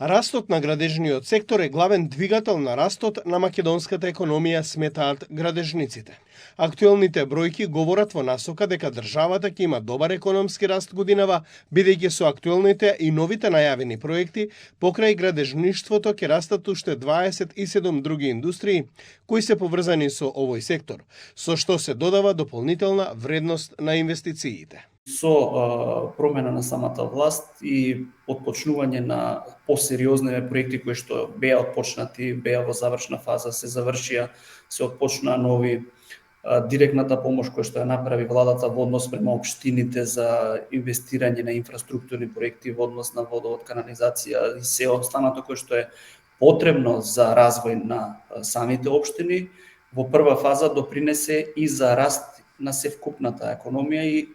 Растот на градежниот сектор е главен двигател на растот на македонската економија, сметаат градежниците. Актуелните бројки говорат во насока дека државата ќе има добар економски раст годинава, бидејќи со актуелните и новите најавени проекти покрај градежништвото ќе растат уште 27 други индустрии кои се поврзани со овој сектор, со што се додава дополнителна вредност на инвестициите. Со промена на самата власт и отпочнување на посериозни проекти кои што беа отпочнати, беа во завршна фаза, се завршија, се отпочна нови, директната помош која што ја направи владата во однос према општините за инвестирање на инфраструктурни проекти во однос на водовод, канализација и се останато кое што е потребно за развој на самите општини, во прва фаза допринесе и за раст на севкупната економија и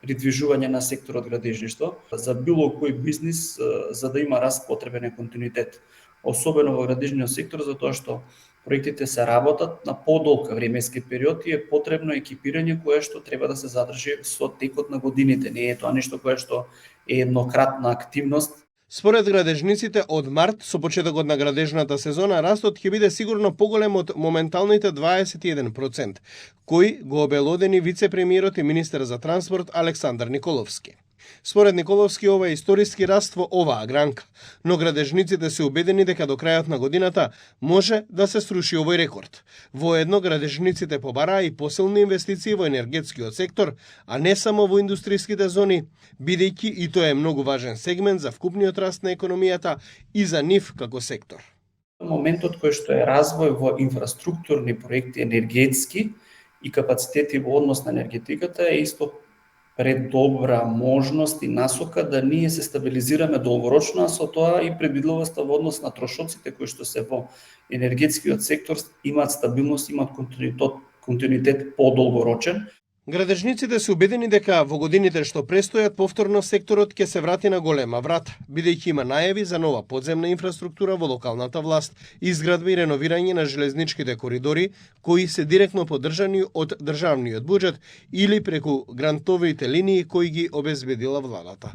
придвижување на секторот градежништво. За било кој бизнис, за да има раст, потребен е континуитет. Особено во градежниот сектор, затоа што проектите се работат на подолг временски период и е потребно екипирање кое што треба да се задржи со текот на годините. Не е тоа нешто кое што е еднократна активност. Според градежниците, од март, со почетокот на градежната сезона, растот ќе биде сигурно поголем од моменталните 21%, кој го обелодени вице-премиерот и министер за транспорт Александар Николовски. Според Николовски, ова е историски раст во оваа гранка, но градежниците се убедени дека до крајот на годината може да се сруши овој рекорд. Воедно, градежниците побараа и посилни инвестиции во енергетскиот сектор, а не само во индустријските зони, бидејќи и тоа е многу важен сегмент за вкупниот раст на економијата и за нив како сектор. Моментот кој што е развој во инфраструктурни проекти енергетски и капацитети во однос на енергетиката е исто предобра можност и насока да ние се стабилизираме долгорочно, а со тоа и предвидливоста во однос на трошоците кои што се во енергетскиот сектор имаат стабилност, имаат континуитет подолгорочен. Градежниците се убедени дека во годините што престојат повторно секторот ќе се врати на голема врата, бидејќи има најави за нова подземна инфраструктура во локалната власт, изградба и реновирање на железничките коридори, кои се директно поддржани од државниот буџет или преку грантовите линии кои ги обезбедила владата.